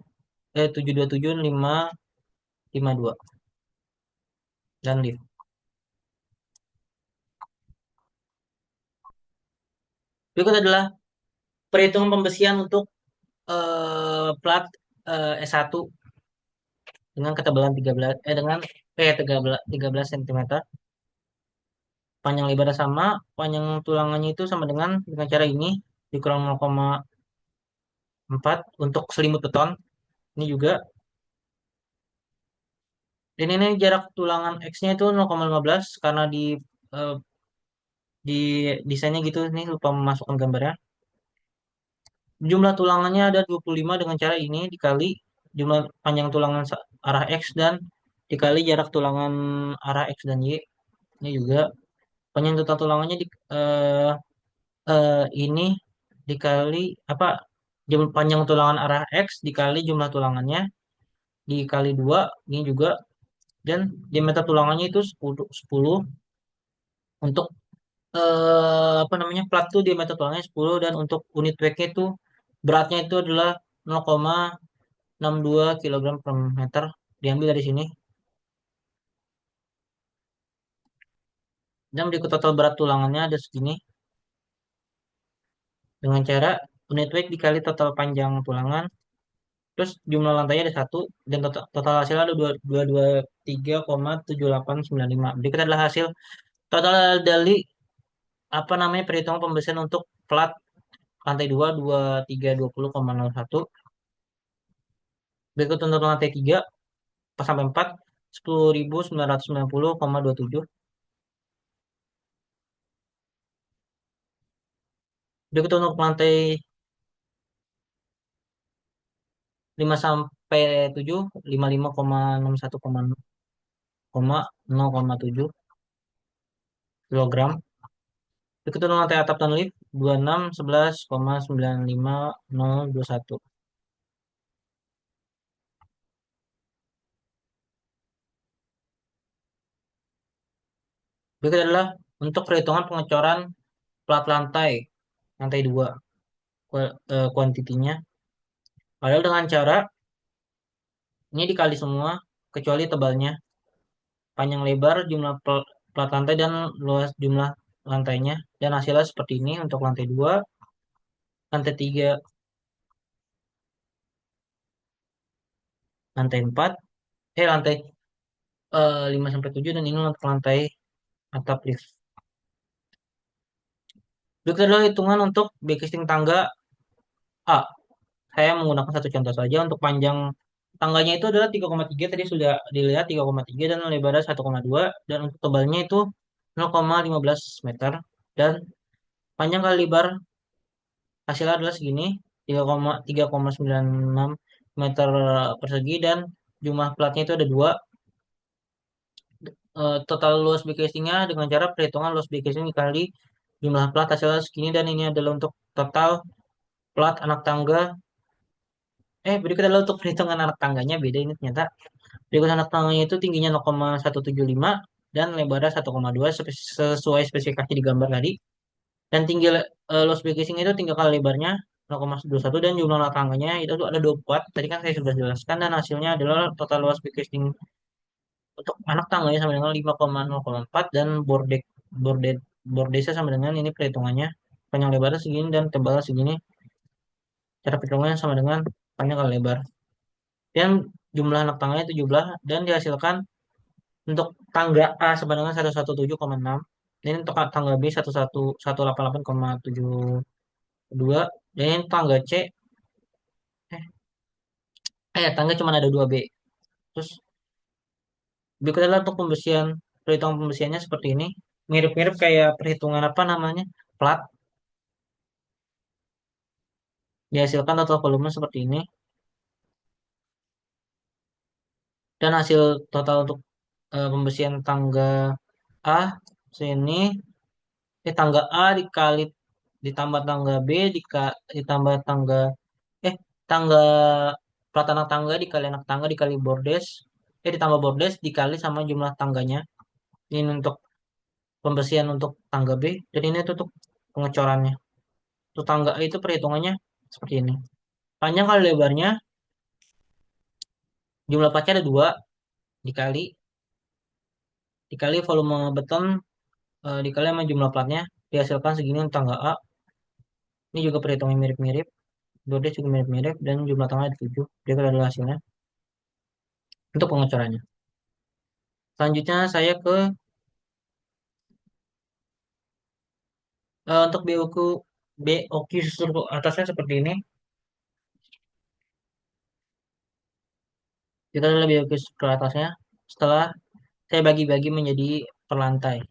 727,552 dan lift. Berikut adalah perhitungan pembesian untuk plat S1 dengan ketebalan 13 dengan 13 cm. Panjang lebarnya sama, panjang tulangannya itu sama dengan cara ini dikurang 0,4 untuk selimut beton. Ini juga. Dan ini jarak tulangan X-nya itu 0,15 karena eh, di desainnya gitu. Ini lupa memasukkan gambarnya. Jumlah tulangannya ada 25 dengan cara ini dikali jumlah panjang tulangan arah X dan dikali jarak tulangan arah X dan Y. Ini juga panjang total tulangannya ini dikali apa jumlah panjang tulangan arah X dikali jumlah tulangannya dikali 2 ini juga dan diameter tulangannya itu 10 untuk apa namanya plat tuh diameter tulangnya 10 dan untuk unit weight-nya itu beratnya itu adalah 0,62 kilogram per meter diambil dari sini. Dan berikut total berat tulangannya ada segini dengan cara unit weight dikali total panjang tulangan terus jumlah lantainya ada 1 dan total hasilnya ada 223,7895. Berikut adalah hasil total dari apa namanya perhitungan pembesian untuk plat lantai 2 2320,01. Berikut untuk lantai 3 pas sampai 4 10.990,27. Berikut untuk lantai 5 sampai 7 55,61,0,7 kilogram. Berikut untuk lantai atap dan lift 2611,95021. Berikut adalah untuk perhitungan pengecoran plat lantai 2 kuantitinya. Padahal dengan cara ini dikali semua kecuali tebalnya, panjang lebar, jumlah plat lantai dan luas jumlah lantainya. Dan hasilnya seperti ini untuk lantai 2, lantai 3 lantai 4, lantai 5 sampai 7 dan ini untuk lantai atap lift. Berikut adalah hitungan untuk backcasting tangga A. Saya menggunakan satu contoh saja. Untuk panjang tangganya itu adalah 3,3, tadi sudah dilihat 3,3 dan lebarnya 1,2 dan untuk tebalnya itu 0,15 meter dan panjang kali lebar hasilnya adalah segini 3,96 meter persegi dan jumlah platnya itu ada dua. Total luas backcastingnya dengan cara perhitungan luas backcasting dikali jumlah plat hasilnya segini dan ini adalah untuk total plat anak tangga. Berikut adalah untuk perhitungan anak tangganya, beda ini ternyata. Berikut anak tangganya itu tingginya 0,175 dan lebarnya 1,2 sesuai spesifikasi di gambar tadi. Dan tinggi loss casing itu tinggi kali lebarnya 0,21 dan jumlah anak tangganya itu tuh ada 24. Tadi kan saya sudah jelaskan dan hasilnya adalah total loss casing untuk anak tangganya sama dengan 5,0,4 dan borded bordesnya sama dengan ini perhitungannya panjang lebarnya segini dan tebal segini. Cara perhitungannya sama dengan panjang kali lebar. Dan jumlah anak tangganya 17 dan dihasilkan untuk tangga A sama dengan 117,6. Ini untuk tangga B 188,72 dan ini tangga C eh, tangga cuma ada 2 B. Terus berikut adalah untuk pembersihan, perhitungan pembersihannya seperti ini. Mirip-mirip kayak perhitungan apa namanya? Plat. Dihasilkan total volume seperti ini dan hasil total untuk pembersihan tangga A sini tangga A dikali ditambah tangga B ditambah tangga eh tangga plat anak tangga dikali anak tangga dikali bordes ditambah bordes dikali sama jumlah tangganya. Ini untuk pembersihan untuk tangga B dan ini tuh untuk pengecorannya. Untuk tangga A itu perhitungannya seperti ini. Panjang kali lebarnya jumlah platnya ada dua dikali dikali volume beton dikali sama jumlah platnya dihasilkan segini untuk tangga A. Ini juga perhitungan mirip-mirip. Bordes juga mirip-mirip dan jumlah tangga ada 7. Dia adalah hasilnya untuk pengecorannya. Selanjutnya saya ke untuk BOQ struktur atasnya seperti ini. Kita adalah BOQ struktur atasnya. Setelah saya bagi-bagi menjadi per lantai.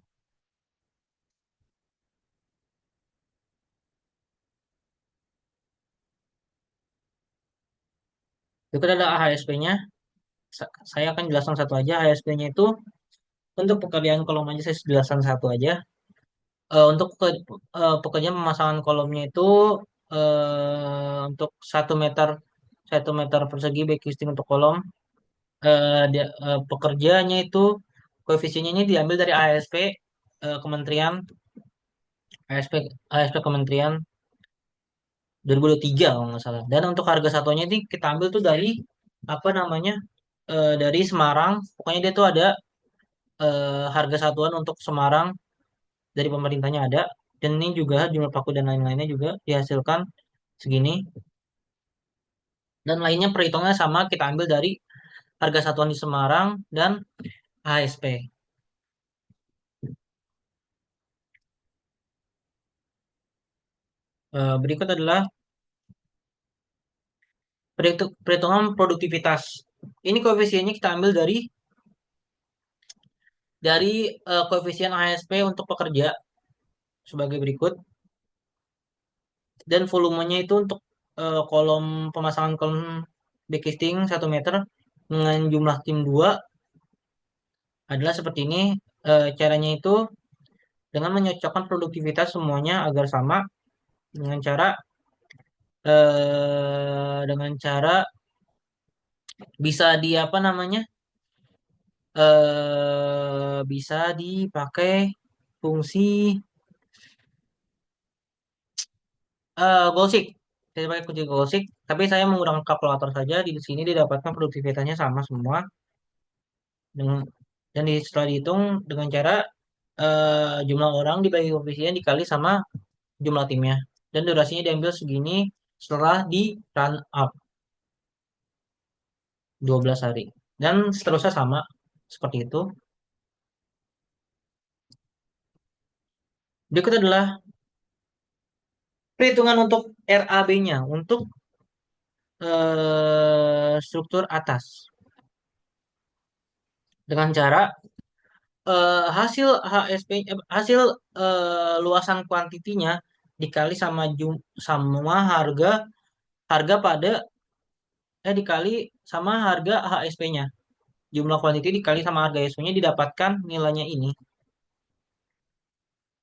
Itu adalah AHSP-nya. Saya akan jelaskan satu aja. AHSP-nya itu untuk pekerjaan kolom aja saya jelaskan satu aja. Untuk pekerjaan pemasangan kolomnya itu untuk 1 meter persegi backing untuk kolom pekerjanya itu koefisiennya ini diambil dari ASP Kementerian ASP ASP Kementerian 2023 kalau nggak salah. Dan untuk harga satunya ini kita ambil tuh dari apa namanya dari Semarang. Pokoknya dia tuh ada harga satuan untuk Semarang dari pemerintahnya ada. Dan ini juga jumlah paku dan lain-lainnya juga dihasilkan segini. Dan lainnya perhitungannya sama kita ambil dari harga satuan di Semarang dan ASP. Berikut adalah perhitungan produktivitas. Ini koefisiennya kita ambil dari koefisien ASP untuk pekerja sebagai berikut dan volumenya itu untuk kolom pemasangan kolom backcasting 1 meter dengan jumlah tim 2 adalah seperti ini. Caranya itu dengan menyocokkan produktivitas semuanya agar sama dengan cara bisa di apa namanya bisa dipakai fungsi Goalseek. Saya pakai kunci Goalseek, tapi saya menggunakan kalkulator saja. Di sini didapatkan produktivitasnya sama semua dengan dan setelah dihitung dengan cara jumlah orang dibagi koefisien dikali sama jumlah timnya dan durasinya diambil segini setelah di run up. 12 hari. Dan seterusnya sama seperti itu. Berikut adalah perhitungan untuk RAB-nya untuk struktur atas dengan cara hasil HSP hasil luasan kuantitinya dikali sama sama harga harga pada dikali sama harga HSP-nya. Jumlah kuantiti dikali sama harga HSP-nya didapatkan nilainya ini.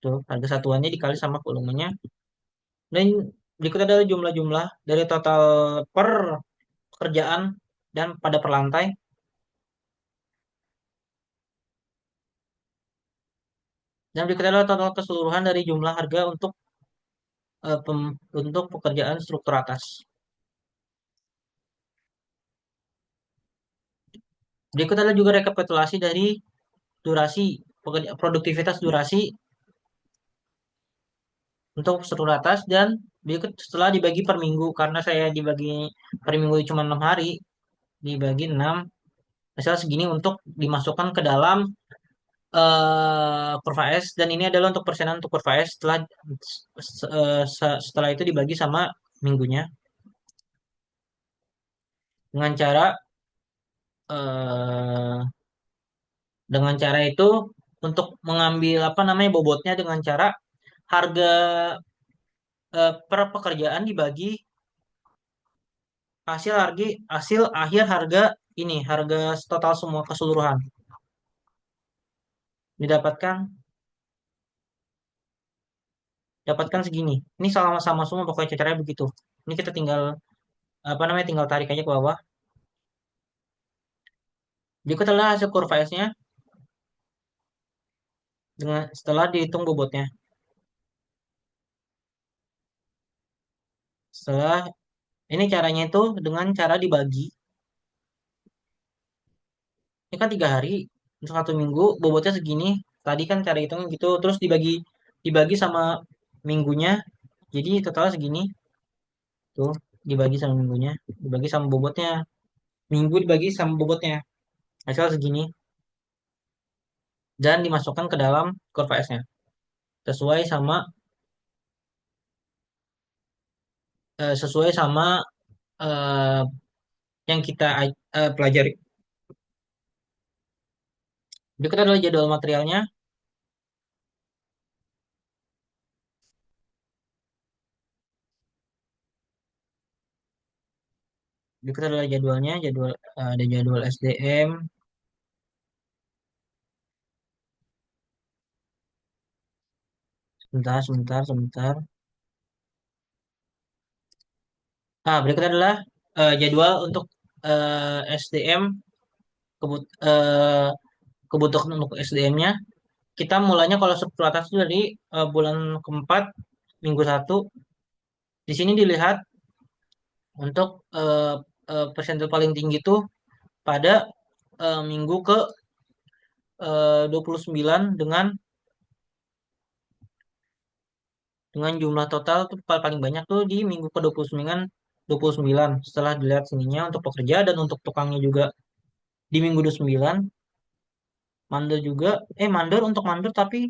Tuh, harga satuannya dikali sama volumenya. Dan berikut adalah jumlah-jumlah dari total per pekerjaan dan pada per lantai. Dan berikut adalah total keseluruhan dari jumlah harga untuk pekerjaan struktur atas. Berikut adalah juga rekapitulasi dari durasi produktivitas durasi untuk struktur atas dan berikut setelah dibagi per minggu karena saya dibagi per minggu cuma 6 hari dibagi 6 hasil segini untuk dimasukkan ke dalam kurva S dan ini adalah untuk persenan untuk kurva S setelah itu dibagi sama minggunya dengan cara eh, dengan cara itu untuk mengambil apa namanya bobotnya dengan cara harga per pekerjaan dibagi hasil akhir harga ini harga total semua keseluruhan didapatkan dapatkan segini. Ini sama-sama semua pokoknya caranya begitu. Ini kita tinggal apa namanya tinggal tarik aja ke bawah. Berikut adalah hasil kurva S-nya dengan setelah dihitung bobotnya. Setelah ini caranya itu dengan cara dibagi. Ini kan 3 hari untuk 1 minggu bobotnya segini. Tadi kan cara hitung gitu terus dibagi dibagi sama minggunya. Jadi totalnya segini tuh dibagi sama minggunya, dibagi sama bobotnya. Minggu dibagi sama bobotnya. Hasil segini dan dimasukkan ke dalam kurva S-nya. Sesuai sama eh, yang kita pelajari. Berikut adalah jadwal materialnya. Berikut adalah jadwalnya, ada jadwal SDM. Sebentar, sebentar, sebentar. Berikut adalah jadwal untuk SDM kebutuhan untuk SDM-nya. Kita mulanya kalau struktur atas itu dari bulan keempat minggu 1. Di sini dilihat untuk persentase paling tinggi itu pada minggu ke 29 dengan jumlah total tuh paling banyak tuh di minggu ke 29 setelah dilihat sininya untuk pekerja dan untuk tukangnya juga di minggu 29 mandor juga mandor untuk mandor tapi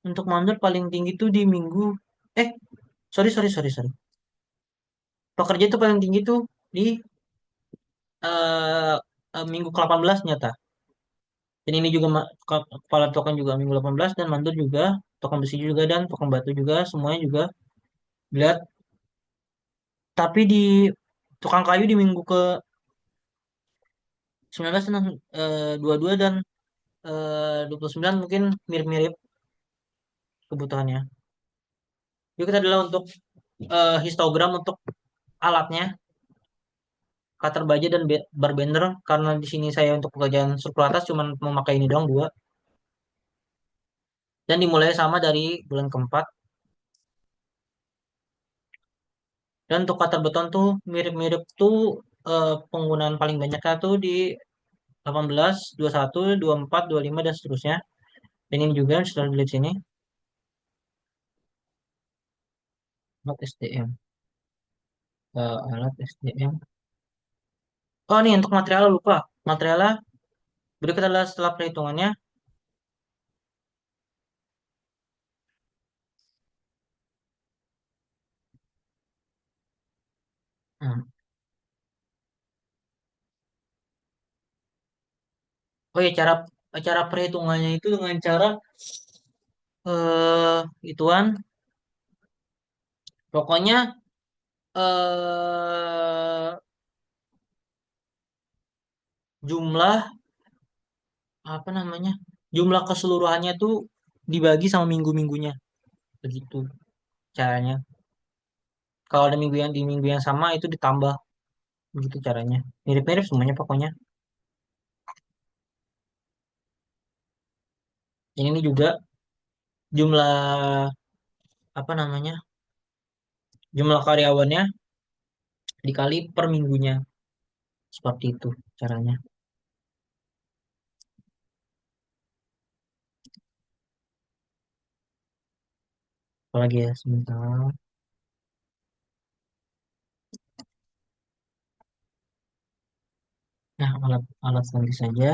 untuk mandor paling tinggi tuh di minggu eh sorry sorry sorry sorry pekerja itu paling tinggi tuh di eh, minggu ke 18 nyata dan ini juga kepala tukang juga minggu 18 dan mandor juga tukang besi juga dan tukang batu juga semuanya juga dilihat tapi di tukang kayu di minggu ke 19 dan 22 dan 29 mungkin mirip-mirip kebutuhannya. Juga adalah untuk histogram untuk alatnya, cutter baja dan bar bender. Karena di sini saya untuk pekerjaan struktur atas cuma memakai ini doang dua. Dan dimulai sama dari bulan keempat. Dan untuk cutter beton tuh mirip-mirip tuh penggunaan paling banyaknya tuh di 18, 21, 24, 25 dan seterusnya. Dan ini juga sudah dilihat sini. Alat SDM. Alat SDM. Oh nih untuk materialnya lupa. Materialnya berikut adalah setelah perhitungannya. Hmm. Oh ya cara perhitungannya itu dengan cara ituan. Pokoknya jumlah apa namanya? Jumlah keseluruhannya tuh dibagi sama minggu-minggunya. Begitu caranya. Kalau ada minggu yang di minggu yang sama itu ditambah begitu caranya. Mirip-mirip semuanya pokoknya. Yang ini juga jumlah apa namanya? Jumlah karyawannya dikali per minggunya. Seperti itu caranya. Apalagi ya sebentar. Nah, alat nanti saja.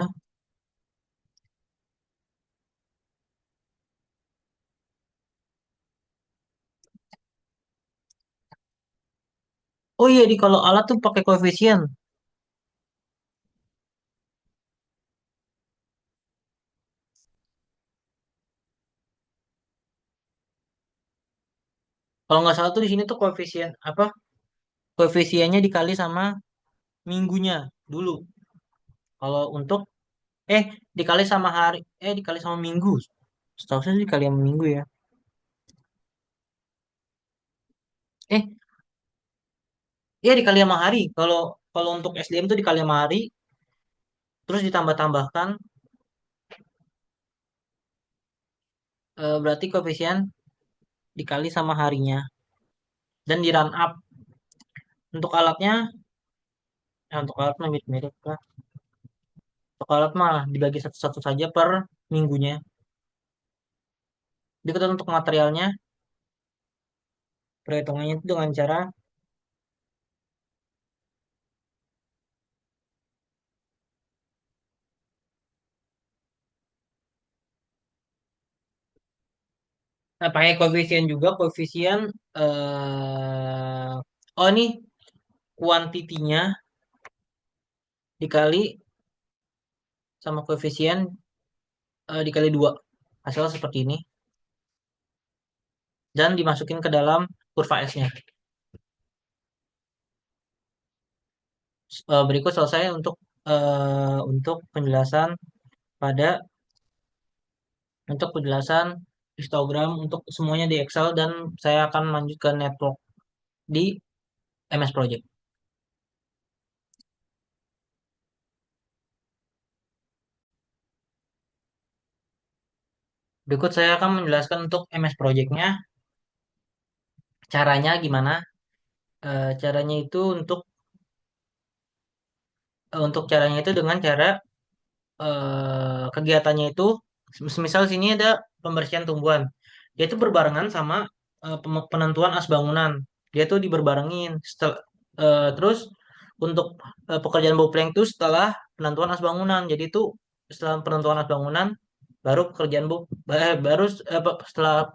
Oh iya, di kalau alat tuh pakai koefisien. Kalau nggak salah tuh di sini tuh koefisien apa? Koefisiennya dikali sama minggunya dulu. Kalau untuk eh dikali sama hari dikali sama minggu. Setahu saya sih dikali sama minggu ya. Eh, iya dikali sama hari. Kalau kalau untuk SDM tuh dikali sama hari, terus ditambah-tambahkan berarti koefisien dikali sama harinya dan di run up. Untuk alatnya, untuk alat mah mirip-mirip lah. Untuk alat mah dibagi satu-satu saja per minggunya. Jadi kita untuk materialnya, perhitungannya itu dengan cara, nah pakai koefisien juga, koefisien, oh ini kuantitinya dikali sama koefisien dikali dua. Hasilnya seperti ini. Dan dimasukin ke dalam kurva S-nya. Berikut selesai untuk penjelasan pada untuk penjelasan histogram untuk semuanya di Excel dan saya akan lanjut ke network di MS Project. Berikut saya akan menjelaskan untuk MS Project-nya, caranya gimana. Caranya itu untuk caranya itu dengan cara kegiatannya itu misal sini ada pembersihan tumbuhan. Dia itu berbarengan sama penentuan as bangunan. Dia tuh diberbarengin. Terus untuk pekerjaan boplank itu setelah penentuan as bangunan. Jadi itu setelah penentuan as bangunan baru pekerjaan baru setelah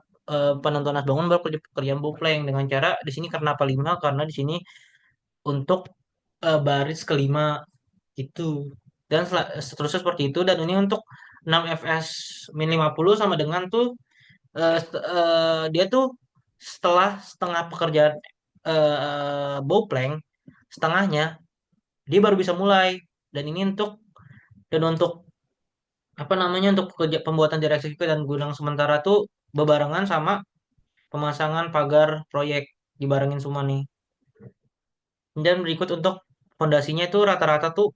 penentuan as bangunan baru pekerjaan boplank dengan cara di sini kenapa 5 karena di sini untuk baris kelima itu dan seterusnya seperti itu dan ini untuk 6 fs min 50 sama dengan tuh dia tuh setelah setengah pekerjaan bowplank setengahnya dia baru bisa mulai dan ini untuk apa namanya untuk pekerja pembuatan direksi dan gudang sementara tuh bebarengan sama pemasangan pagar proyek dibarengin semua nih dan berikut untuk fondasinya itu rata-rata tuh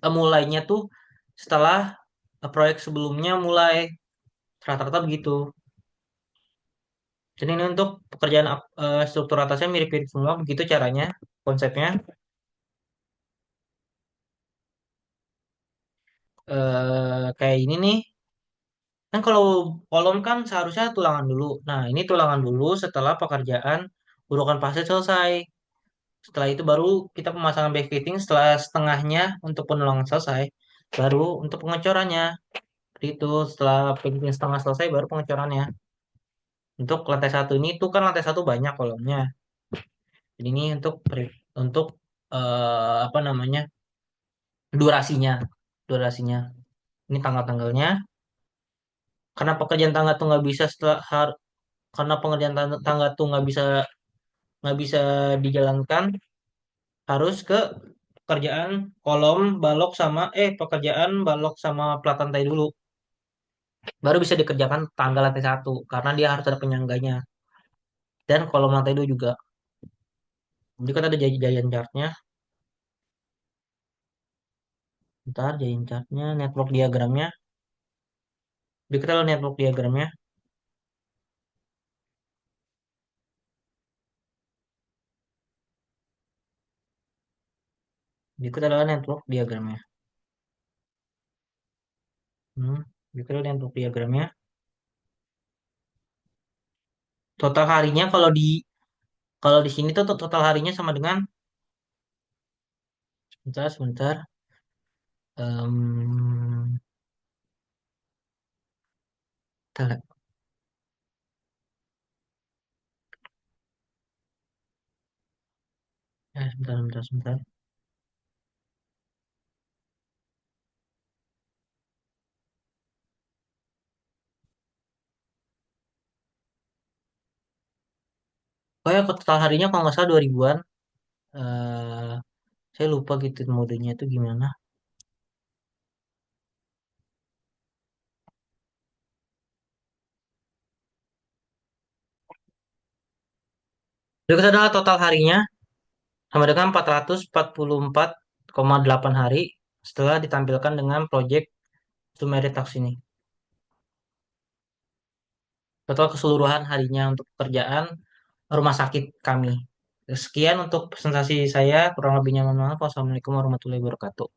mulainya tuh setelah proyek sebelumnya mulai rata-rata begitu. Jadi ini untuk pekerjaan struktur atasnya mirip-mirip semua begitu caranya, konsepnya. Kayak ini nih. Kan kalau kolom kan seharusnya tulangan dulu. Nah, ini tulangan dulu setelah pekerjaan urukan pasir selesai. Setelah itu baru kita pemasangan backfitting. Setelah setengahnya untuk penulangan selesai, baru untuk pengecorannya. Seperti itu, setelah painting setengah selesai, baru pengecorannya. Untuk lantai satu ini tuh kan lantai satu banyak kolomnya. Jadi ini untuk untuk apa namanya, durasinya, durasinya. Ini tanggal-tanggalnya. Karena pekerjaan tangga tuh nggak bisa karena pengerjaan tangga tuh nggak bisa dijalankan, harus ke pekerjaan kolom, balok sama pekerjaan balok sama plat lantai dulu. Baru bisa dikerjakan tanggal lantai satu karena dia harus ada penyangganya. Dan kolom lantai dua juga. Jadi kan ada giant chartnya. Ntar giant chartnya, network diagramnya. Jadi kita lihat network diagramnya. Jadi kita lihat network diagramnya. Hmm. Jadi kita lihat network diagramnya. Total harinya kalau di sini tuh total harinya sama dengan, sebentar sebentar. Em, Kita lihat. Sebentar sebentar sebentar. Oh ya, total harinya kalau nggak salah 2000-an. eh saya lupa gitu modenya itu gimana. Berikut adalah total harinya sama dengan 444,8 hari setelah ditampilkan dengan project Sumerit Tax ini. Total keseluruhan harinya untuk pekerjaan rumah sakit kami. Sekian untuk presentasi saya, kurang lebihnya mohon maaf. Wassalamualaikum warahmatullahi wabarakatuh.